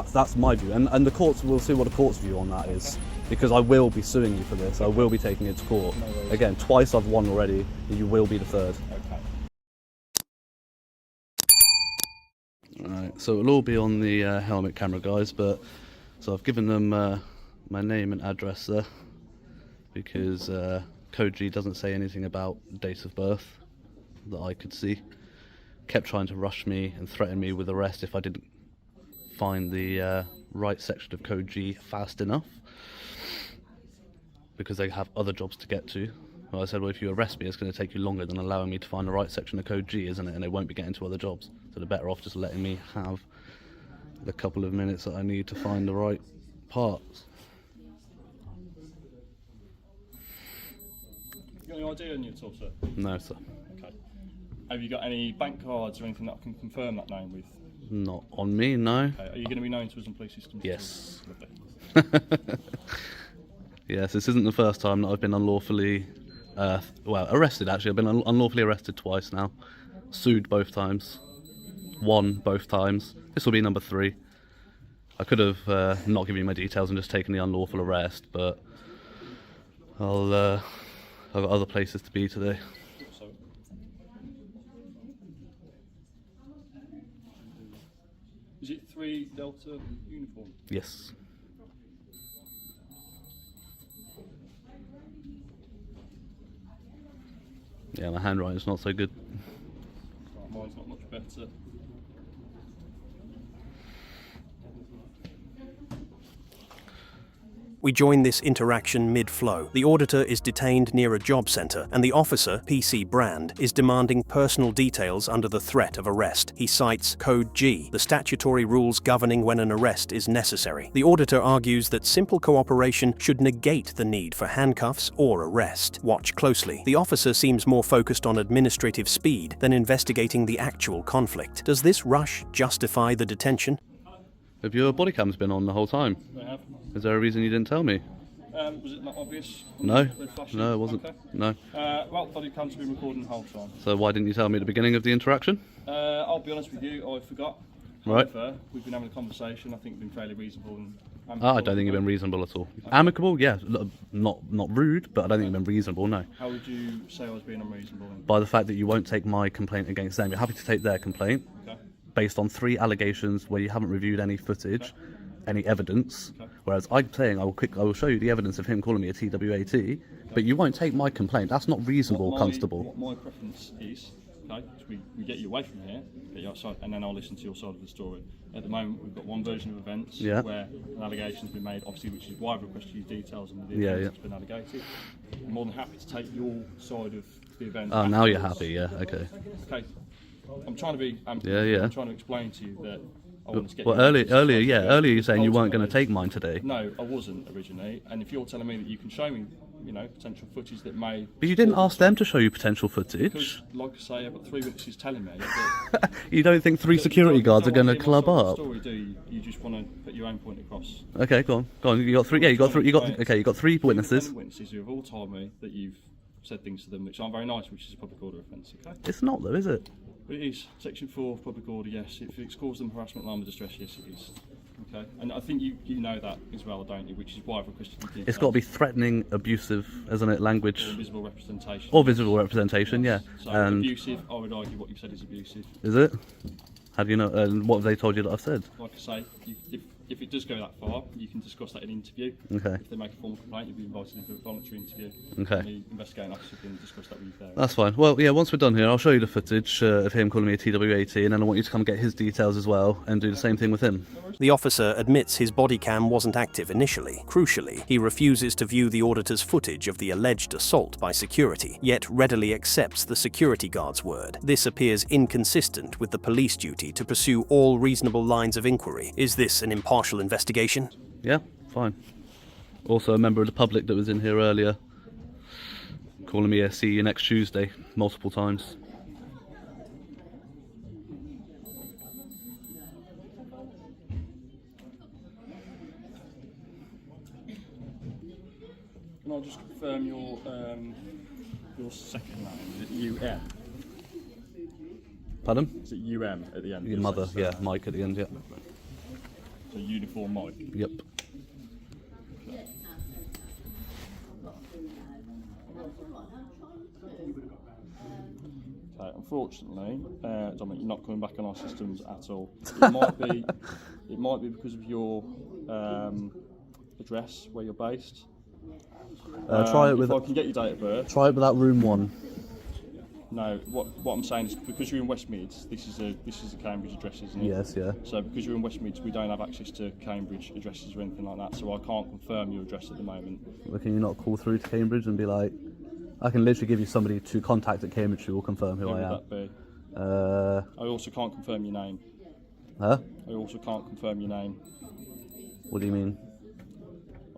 That's my view, and the courts, will see what the court's view on that is, because I will be suing you for this. I will be taking it to court. No, again, twice I've won already, and you will be the third. Okay. Right, so it'll all be on the helmet camera, guys, but so I've given them my name and address there, because Code G doesn't say anything about date of birth that I could see. Kept trying to rush me and threaten me with arrest if I didn't find the right section of Code G fast enough, because they have other jobs to get to. Well, I said, well, if you arrest me, it's going to take you longer than allowing me to find the right section of Code G, isn't it? And they won't be getting to other jobs. So they're better off just letting me have the couple of minutes that I need to find the right parts. You got any idea on you at all, sir? No, sir. Okay. Have you got any bank cards or anything that I can confirm that name with? Not on me, no. Okay. Are you going to be known to us in police systems? Yes. Lovely. Yes, this isn't the first time that I've been unlawfully, arrested actually. I've been unlawfully arrested twice now. Sued both times. Won both times. This will be number 3. I could have not given you my details and just taken the unlawful arrest, but I've got other places to be today. So, is it 3 Delta uniform? Yes. Yeah, my handwriting's not so good. Right, mine's not much better. We join this interaction mid-flow. The auditor is detained near a job centre, and the officer, PC Brand, is demanding personal details under the threat of arrest. He cites Code G, the statutory rules governing when an arrest is necessary. The auditor argues that simple cooperation should negate the need for handcuffs or arrest. Watch closely. The officer seems more focused on administrative speed than investigating the actual conflict. Does this rush justify the detention? Have your body cams been on the whole time? They have. Is there a reason you didn't tell me? Was it not obvious? No. Red flashing? No, it wasn't. Okay. No. Well, body cams have been recording the whole time. So why didn't you tell me at the beginning of the interaction? I'll be honest with you, I forgot. Right. However, we've been having a conversation. I think we've been fairly reasonable and amicable. I don't think you've been reasonable at all. Amicable, yeah. Not rude, but I don't think you've been reasonable, no. How would you say I was being unreasonable? By the fact that you won't take my complaint against them. You're happy to take their complaint, Okay. based on 3 allegations where you haven't reviewed any footage, any evidence. Okay. Whereas I'm saying I will show you the evidence of him calling me a TWAT, but you won't take my complaint. That's not reasonable, Constable. What my preference is, okay, is we get you away from here, get you outside, and then I'll listen to your side of the story. At the moment, we've got one version of events where an allegation's been made, obviously, which is why I've requested you details and the events that's been allegated. I'm more than happy to take your side of the event. Oh, now you're happy, yeah, okay. Okay. I'm trying to be. I'm trying to explain to you that I want to get. Well, earlier you're saying you weren't going to take mine today. No, I wasn't originally. And if you're telling me that you can show me, potential footage that may. But you didn't ask them to show you potential Because, footage. like I say, I've got 3 witnesses telling me. You don't think 3 security guards are going to club up? Story, do you? You just want to put your own point across. Okay, go on. You got 3. Yeah, you got 3. You got 3 witnesses. Witnesses who have all told me that you've said things to them which aren't very nice, which is a public order offence. Okay. It's not though, is it? It is. Section 4 of public order, yes. If it's caused them harassment, alarm or distress, yes it is. Okay. And I think you know that as well, don't you? Which is why I've requested you details. It's got to be threatening, abusive, isn't it, language? Or visible representation. Or visible representation, yeah. So And abusive, I would argue what you've said is abusive. is it? How do you know? What have they told you that I've said? Like I say, if it does go that far, you can discuss that in interview. Okay. If they make a formal complaint, you'll be invited into a voluntary interview. Okay. And the investigating officer can discuss that with you there. That's fine. Well, yeah, once we're done here, I'll show you the footage of him calling me a TWAT, and then I want you to come get his details as well and do the same thing with him. The officer admits his body cam wasn't active initially. Crucially, he refuses to view the auditor's footage of the alleged assault by security, yet readily accepts the security guard's word. This appears inconsistent with the police duty to pursue all reasonable lines of inquiry. Is this an impartial investigation? Yeah, fine. Also a member of the public that was in here earlier calling me a see you next Tuesday multiple times. Can I just confirm your second name? Is it UM? Pardon? Is it UM at the end? Your mother, yeah, Mike at the end, yeah. So uniform mic. Yep. Okay, unfortunately, Dominic, you're not coming back on our systems at all. It might be because of your address where you're based. Try it with. If I can get your date of birth. Try it with that room 1. No, what I'm saying is because you're in West Mids, this is a Cambridge address, isn't it? Yes, yeah. So because you're in West Mids, we don't have access to Cambridge addresses or anything like that. So I can't confirm your address at the moment. Well, can you not call through to Cambridge and be like, I can literally give you somebody to contact at Cambridge who will confirm who I am. Who would that be? I also can't confirm your name. Huh? I also can't confirm your name. What do you mean?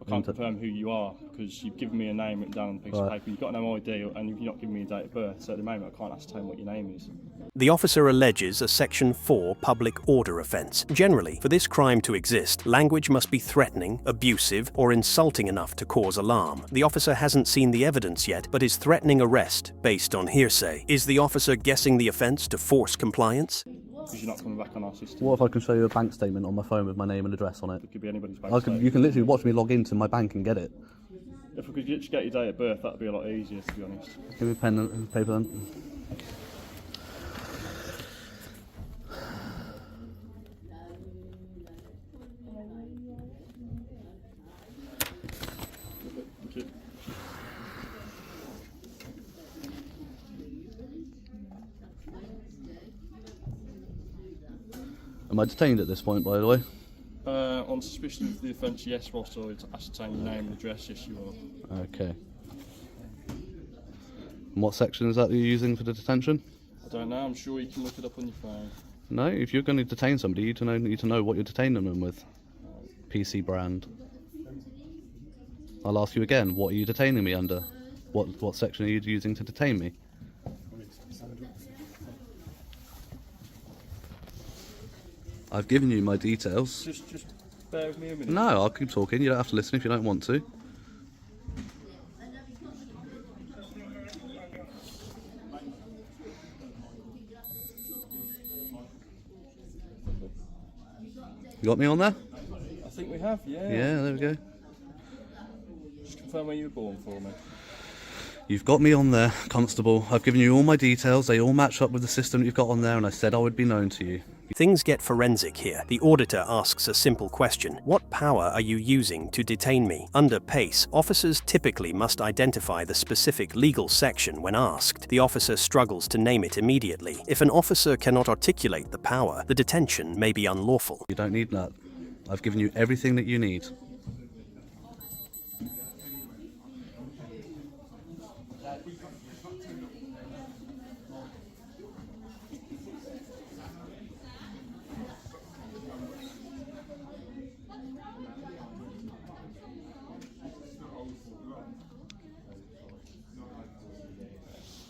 I can't confirm who you are because you've given me a name written down on a piece of paper. You've got no ID and you've not given me a date of birth. So at the moment I can't ascertain what your name is. The officer alleges a Section 4 public order offence. Generally, for this crime to exist, language must be threatening, abusive, or insulting enough to cause alarm. The officer hasn't seen the evidence yet, but is threatening arrest based on hearsay. Is the officer guessing the offence to force compliance? Because you're not coming back on our system. What if I can show you a bank statement on my phone with my name and address on it? It could be anybody's bank statement. You can literally watch me log into my bank and get it. If we could just get your date of birth, that'd be a lot easier, to be honest. Give me a pen and paper then. Thank you. Am I detained at this point, by the way? On suspicion of the offence, yes. Whilst I ascertain your name and address, yes, you are. Okay. And what section is that you're using for the detention? I don't know. I'm sure you can look it up on your phone. No, if you're going to detain somebody, you need to know what you're detaining them with. PC brand. I'll ask you again, what are you detaining me under? What section are you using to detain me? I've given you my details. Just bear with me a minute. No, I'll keep talking. You don't have to listen if you don't want to. You got me on there? I think we have, yeah. Yeah, there we go. Just confirm where you were born for me. You've got me on there, Constable. I've given you all my details. They all match up with the system that you've got on there, and I said I would be known to you. Things get forensic here. The auditor asks a simple question. What power are you using to detain me? Under PACE, officers typically must identify the specific legal section when asked. The officer struggles to name it immediately. If an officer cannot articulate the power, the detention may be unlawful. You don't need that. I've given you everything that you need.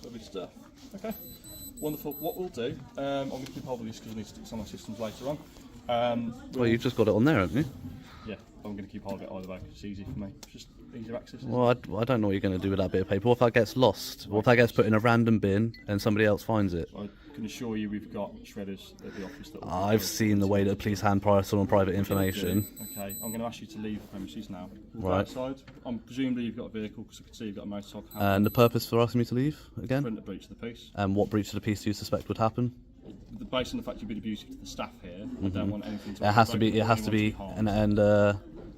Lovely stuff. Okay. Wonderful. What we'll do, I'm going to keep hold of this because I need to stick this on my systems later on. Well, you've just got it on there, haven't you? Yeah, I'm going to keep hold of it either way because it's easy for me. It's just easier access. Well, I don't know what you're going to do with that bit of paper. What if that gets lost? What if that gets put in a random bin and somebody else finds it? So I can assure you we've got shredders at the office. That I've seen the way that police hand personal and private information. Okay, I'm going to ask you to leave the premises now. Right. Outside. Presumably you've got a vehicle because I can see you've got a motorcycle. And the purpose for asking me to leave again? Prevent the breach of the peace. And what breach of the peace do you suspect would happen? Based on the fact you've been abusive to the staff here, I don't want anything to. It has to be,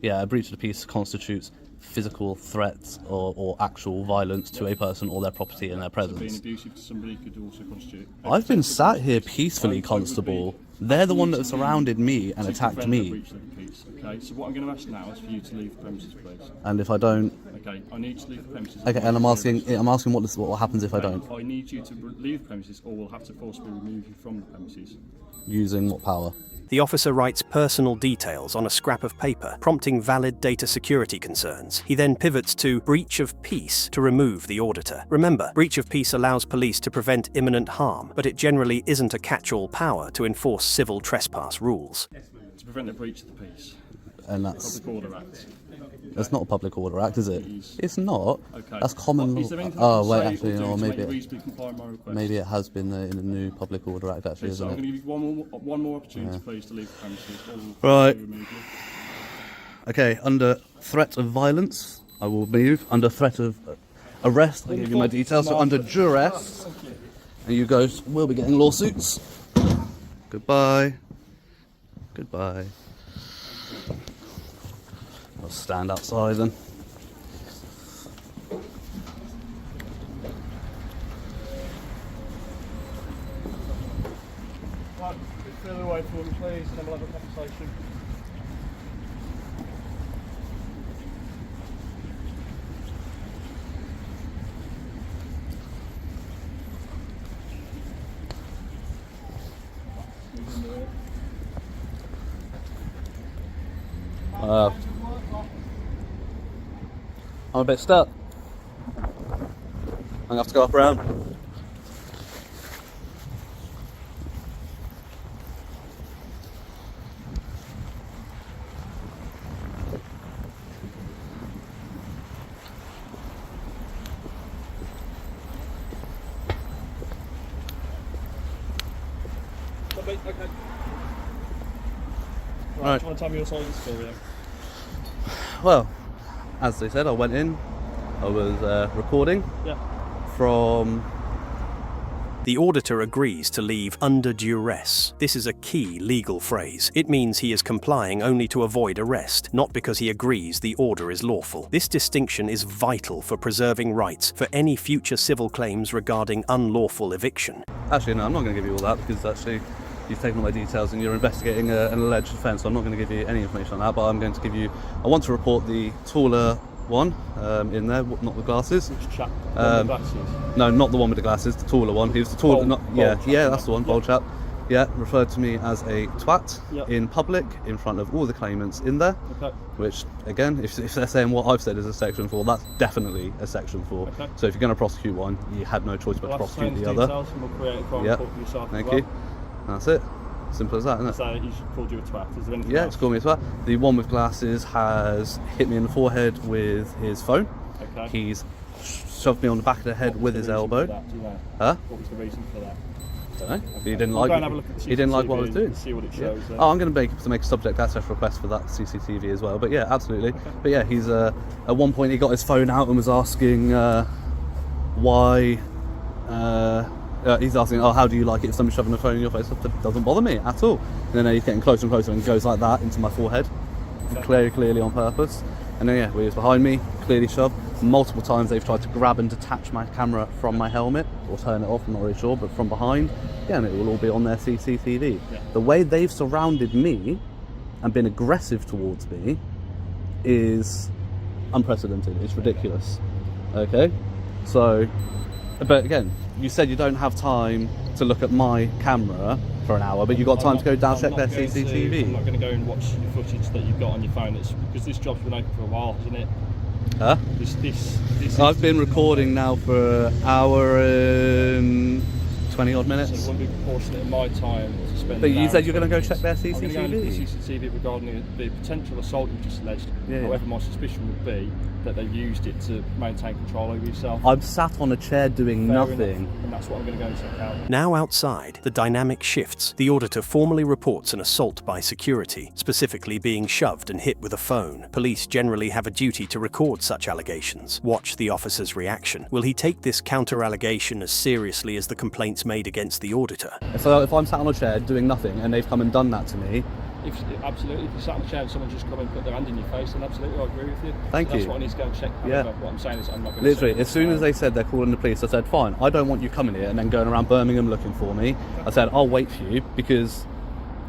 yeah, a breach of the peace constitutes physical threats or actual violence to a person or their property in their presence. Being abusive to somebody could also constitute. I've been sat here peacefully, Constable. They're the one that surrounded me and attacked me. Okay, so what I'm going to ask now is for you to leave the premises, please. And if I don't, okay, I need to leave the premises. okay, and I'm asking what happens if I don't? I need you to leave the premises, or we'll have to forcibly remove you from the premises. Using what power? The officer writes personal details on a scrap of paper, prompting valid data security concerns. He then pivots to breach of peace to remove the auditor. Remember, breach of peace allows police to prevent imminent harm, but it generally isn't a catch-all power to enforce civil trespass rules. To prevent a breach of the peace. and that's Public Order Act. That's not a public order act, is it? It's not. Okay. That's common law. Is there anything Oh you wait, can say actually, or do no, to maybe make reasonably comply with my request? maybe it has been in the new public order act, actually, So isn't I'm it? going to give you one more opportunity, please, to leave the premises. Right. Remove you. Okay, under threat of violence, I will move. Under threat of arrest, I give you my details. So under duress, and you guys will be getting lawsuits. Goodbye. Goodbye. I'll stand outside then. Right, a bit further away from me, please, and then we'll have a conversation. I'm a bit stuck. I'm gonna have to go up around. Okay. Right. Do you want to tell me your side of the story then? Well, as they said, I went in. I was recording from. The auditor agrees to leave under duress. This is a key legal phrase. It means he is complying only to avoid arrest, not because he agrees the order is lawful. This distinction is vital for preserving rights for any future civil claims regarding unlawful eviction. Actually, no, I'm not going to give you all that because actually you've taken all my details and you're investigating an alleged offence, so I'm not going to give you any information on that, but I'm going to give you. I want to report the taller one in there, not the glasses. Which chap? The glasses? No, not the one with the glasses, the taller one. He was the taller. Yeah, that's the one, bold chap. Yeah, referred to me as a twat in public, in front of all the claimants in there. Okay. Which, again, if they're saying what I've said is a section 4, that's definitely a section 4. Okay. So if you're going to prosecute one, you had no choice but to prosecute the other. Yeah. Thank you. That's it. Simple as that, isn't it? So he's called you a twat. Is there anything else? It's called me a twat. The one with glasses has hit me in the forehead with his phone. Okay. He's shoved me on the back of the head with his elbow. Huh? What was the reason for that? Don't know. Okay. He didn't like it. He didn't like what I was doing. See what it shows. Oh, I'm going to make a subject access request for that CCTV as well. But yeah, absolutely. Okay. But yeah, he's at one point he got his phone out and was asking why. He's asking, how do you like it if somebody's shoving a phone in your face? That doesn't bother me at all. And then he's getting closer and closer and goes like that into my forehead, clearly on purpose. And then he was behind me, clearly shoved. Multiple times they've tried to grab and detach my camera from my helmet or turn it off, I'm not really sure, but from behind. Yeah, and it will all be on their CCTV. Yeah. The way they've surrounded me and been aggressive towards me is unprecedented. It's ridiculous. Okay, so. But again, you said you don't have time to look at my camera for an hour, but you've got time to go down check their CCTV. I'm not going to go and watch the footage that you've got on your phone. Because this job's been open for a while, hasn't it? Huh? This I've been recording now for an hour and 20 odd minutes. So it wouldn't be proportionate in my time to spend. But you said you're going to go check their CCTV. I'm going to go and look at the CCTV regarding the potential assault you just alleged. However, my suspicion would be that they've used it to maintain control over yourself. I'm sat on a chair doing nothing. Enough, and that's what I'm going to go and check out. Now outside, the dynamic shifts. The auditor formally reports an assault by security, specifically being shoved and hit with a phone. Police generally have a duty to record such allegations. Watch the officer's reaction. Will he take this counter-allegation as seriously as the complaints made against the auditor? So if I'm sat on a chair doing nothing and they've come and done that to me, absolutely, if you sat on the chair and someone just come and put their hand in your face, then absolutely, I agree with you. Thank you. That's what I need to go and check. However, what I'm saying is I'm not going to... Literally, as soon as they said they're calling the police, I said, fine, I don't want you coming here and then going around Birmingham looking for me. I said, I'll wait for you because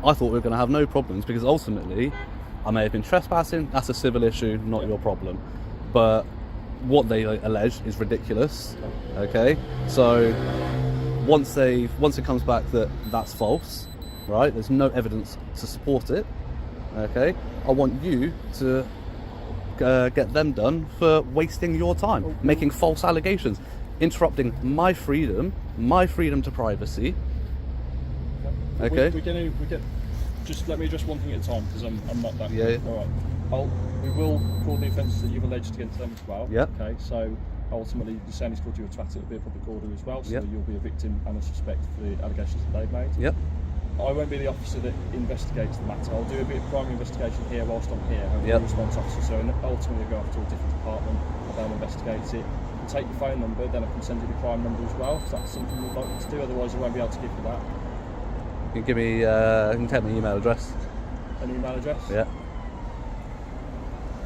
I thought we were going to have no problems because ultimately I may have been trespassing, that's a civil issue, not your problem. But what they allege is ridiculous, okay? So once it comes back that that's false, right, there's no evidence to support it, okay, I want you to get them done for wasting your time, making false allegations, interrupting my freedom to privacy. Okay. just let me address one thing at a time, because I'm not that. Yeah. All right. We will call the offences that you've alleged against them as well. Yep. Okay. So ultimately, the saying he's called you a twat, it'll be a public order as well. So yep. you'll be a victim and a suspect for the allegations that they've made. Yep. I won't be the officer that investigates the matter. I'll do a bit of primary investigation here whilst I'm here. I'm a response officer, so ultimately I'll go off to a different department and they'll investigate it. I can take your phone number, then I can send you the crime number as well, if that's something you'd like me to do. Otherwise I won't be able to give you that. You can give me, you can take my email address. An email address? Yeah.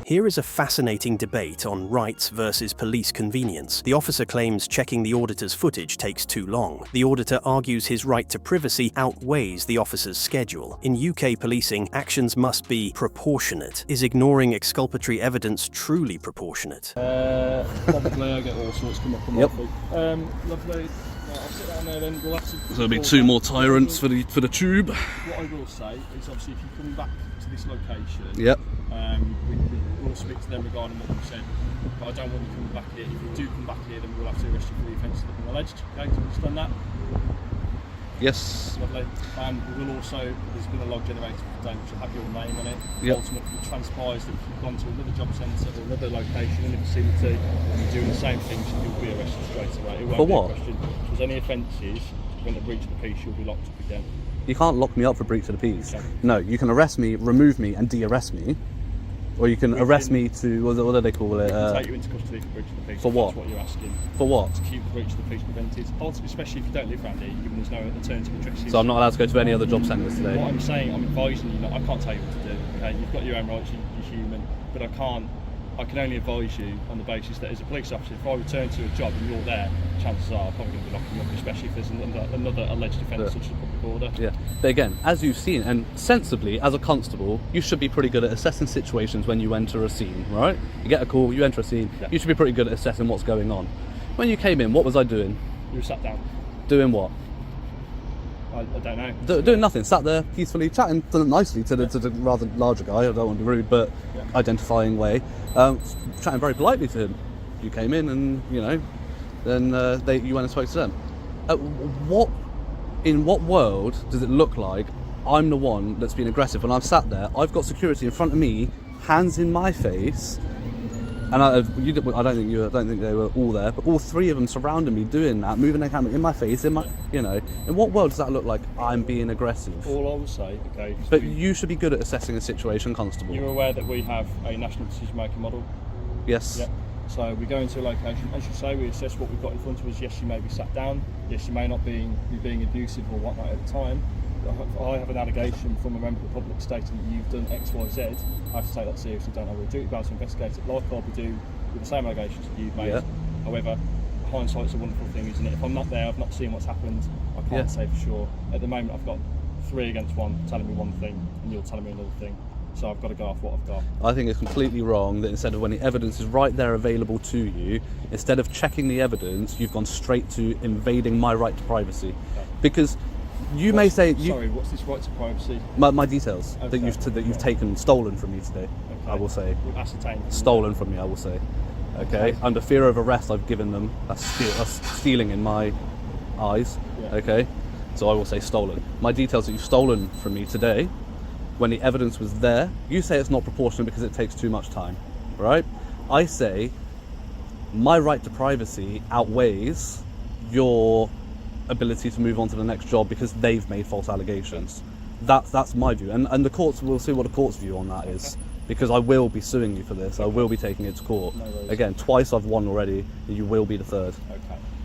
Here is a fascinating debate on rights versus police convenience. The officer claims checking the auditor's footage takes too long. The auditor argues his right to privacy outweighs the officer's schedule. In UK policing, actions must be proportionate. Is ignoring exculpatory evidence truly proportionate? Probably. I get all sorts come up on my feet. Lovely. Right, I'll sit down there then. We'll have to. So there'll be 2 more tyrants for the tube. What I will say is, obviously, if you come back to this location, yep. We'll speak to them regarding what you said. But I don't want you coming back here. If you do come back here, then we'll have to arrest you for the offences that have been alleged. Okay, do you understand that? Yes. Lovely. We will also, there's been a log generated today which will have your name on it. Yep. Ultimately, it transpires that if you've gone to another job centre or another location in the vicinity and you're doing the same things, you'll be arrested straight away. It won't For be what? a question. If there's any offences, when the breach of the peace, you'll be locked up again. You can't lock me up for breach of the peace. Okay. No, you can arrest me, remove me, and de-arrest me. Or you can arrest me to, what do they call it? Take you into custody for breach of the peace. For what? That's what you're asking. For what? To keep the breach of the peace prevented. Especially if you don't live around here, given there's no alternative addresses. So I'm not allowed to go to any other job centres today? What I'm saying, I'm advising you, I can't tell you what to do, okay? You've got your own rights, you're human, but I can only advise you on the basis that as a police officer, if I return to a job and you're there, chances are I'm probably going to be locking you up, especially if there's another alleged offence such as a public order. Yeah, but again, as you've seen, and sensibly, as a constable, you should be pretty good at assessing situations when you enter a scene, right? You get a call, you enter a scene, you should be pretty good at assessing what's going on. When you came in, what was I doing? You were sat down. Doing what? I don't know. Doing nothing, sat there peacefully, chatting nicely to the rather larger guy, I don't want to be rude, but identifying way. Chatting very politely to him. You came in and, then you went and spoke to them. In what world does it look like I'm the one that's been aggressive when I'm sat there, I've got security in front of me, hands in my face, and I don't think they were all there, but all 3 of them surrounded me doing that, moving their camera in my face, in what world does that look like I'm being aggressive? All I will say, okay. But you should be good at assessing a situation, Constable. You're aware that we have a national decision-making model? Yes. Yeah. So we go into a location, as you say, we assess what we've got in front of us. Yes, you may be sat down. Yes, you may not be being abusive or whatnot at the time. I have an allegation from a member of the public stating that you've done X, Y, Z. I have to take that seriously, don't I? We'll do it, about to investigate it like I'll be doing with the same allegations that you've made. Yeah. However, hindsight's a wonderful thing, isn't it? If I'm not there, I've not seen what's happened, I can't say for sure. At the moment, I've got 3 against 1 telling me one thing, and you're telling me another thing. So I've got to go off what I've got. I think it's completely wrong that instead of when the evidence is right there available to you, instead of checking the evidence, you've gone straight to invading my right to privacy. Okay. Because you may say... Sorry, what's this right to privacy? My details that you've taken, stolen from me today, I will say. Ascertained. Stolen from me, I will say. Okay? Under fear of arrest, I've given them. That's stealing in my eyes. Yeah. Okay? So I will say stolen. My details that you've stolen from me today, when the evidence was there, you say it's not proportionate because it takes too much time, right? I say my right to privacy outweighs your ability to move on to the next job because they've made false allegations. That's my view, and the courts, will see what the court's view on that is, because I will be suing you for this. I will be taking it to court. Again, twice I've won already, you will be the third.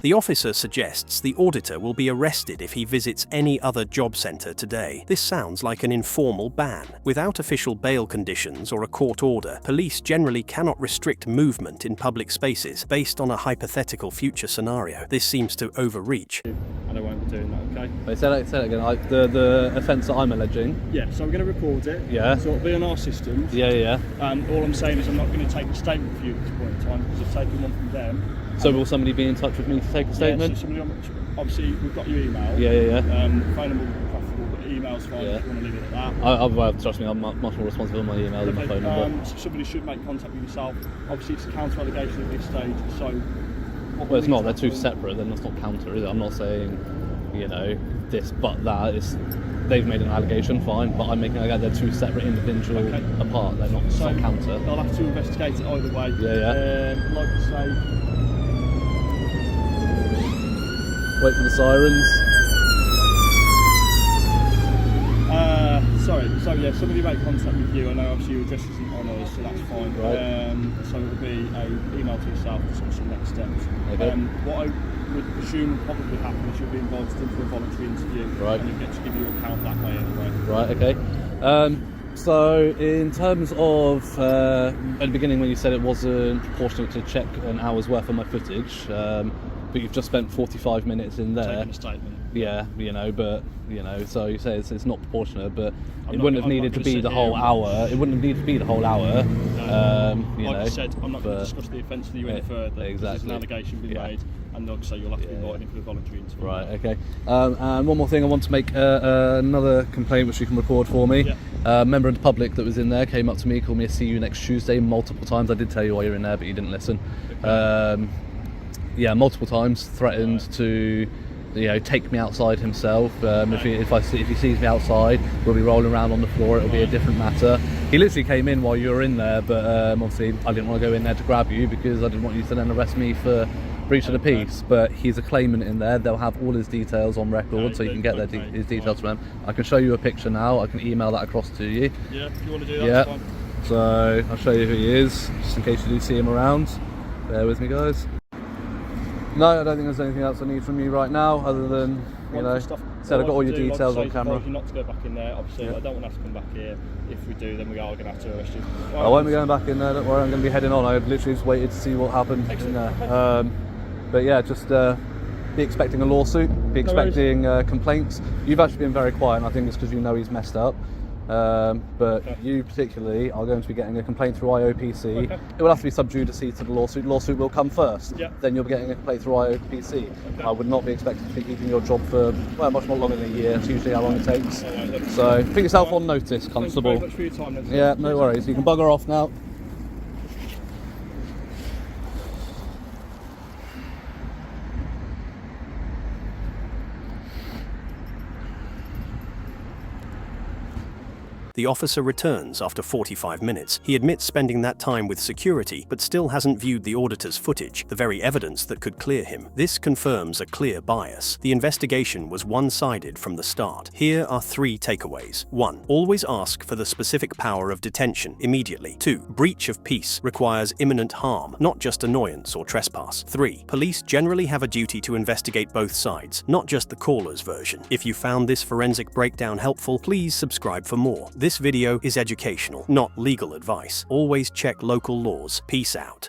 The officer suggests the auditor will be arrested if he visits any other job centre today. This sounds like an informal ban. Without official bail conditions or a court order, police generally cannot restrict movement in public spaces based on a hypothetical future scenario. This seems to overreach. And I won't be doing that, okay? Wait, say that again. The offence that I'm alleging. Yeah, so I'm going to record it. Yeah. So it'll be on our system. Yeah. And all I'm saying is I'm not going to take a statement for you at this point in time because I've taken one from them. So will somebody be in touch with me to take a statement? Yeah, so obviously we've got your email. Yeah. Phone number will be preferable, but email's fine if you want to leave it at that. Trust me, I'm much more responsible on my email than my phone number. So somebody should make contact with yourself. Obviously it's a counter allegation at this stage, so... Well, it's not, they're 2 separate, then that's not counter, is it? I'm not saying, you know, this but that. They've made an allegation, fine, but I'm making they're two separate individual apart. They're not so counter. I'll have to investigate it either way. Yeah. Like I say, wait for the sirens. Sorry. So yeah, somebody make contact with you. I know obviously your address isn't on us, so that's fine. Right. So it'll be an email to yourself discussing next steps. Okay. What I would presume will probably happen is you'll be invited into a voluntary interview, right, and you get to give your account that way anyway. Right. Okay. So in terms of at the beginning when you said it wasn't proportionate to check an hour's worth of my footage, but you've just spent 45 minutes in there. Taking a statement. Yeah, you know, but you know, so you say it's not proportionate, but it wouldn't have needed to be the whole hour. It wouldn't have needed to be the whole hour. Like I said, I'm not going to discuss the offence with you any further. Exactly. There's an allegation being made, and like I say, you'll have to be invited in for a voluntary interview. Right. Okay. And one more thing, I want to make another complaint which you can record for me. Yeah. A member of the public that was in there came up to me, called me a "see you next Tuesday" multiple times. I did tell you why you're in there, but you didn't listen. Okay. Yeah, multiple times threatened to, you know, take me outside himself. If he sees me outside, we'll be rolling around on the floor. It'll be a different matter. He literally came in while you were in there, but obviously I didn't want to go in there to grab you because I didn't want you to then arrest me for breach of the peace. But he's a claimant in there. They'll have all his details on record, so you can get his details from him. I can show you a picture now. I can email that across to you. Yeah, if you want to do that, that's fine. So I'll show you who he is, just in case you do see him around. Bear with me, guys. No, I don't think there's anything else I need from you right now, other than, you know, said I've got all your details on camera. You're not to go back in there, obviously. I don't want us to come back here. If we do, then we are going to have to arrest you. I won't be going back in there, don't worry, I'm going to be heading on. I literally just waited to see what happened in there. But yeah, just be expecting a lawsuit, be expecting complaints. You've actually been very quiet, and I think it's because you know he's messed up. But you particularly are going to be getting a complaint through IOPC. It will have to be sub judice to the lawsuit. Lawsuit will come first. Then you'll be getting a complaint through IOPC. I would not be expecting to be keeping your job for much more longer than a year. That's usually how long it takes. So put yourself on notice, constable. Thank you very much for your time, then. Yeah, no worries. You can bugger off now. The officer returns after 45 minutes. He admits spending that time with security, but still hasn't viewed the auditor's footage, the very evidence that could clear him. This confirms a clear bias. The investigation was one-sided from the start. Here are 3 takeaways. 1. Always ask for the specific power of detention immediately. 2. Breach of peace requires imminent harm, not just annoyance or trespass. 3. Police generally have a duty to investigate both sides, not just the caller's version. If you found this forensic breakdown helpful, please subscribe for more. This video is educational, not legal advice. Always check local laws. Peace out.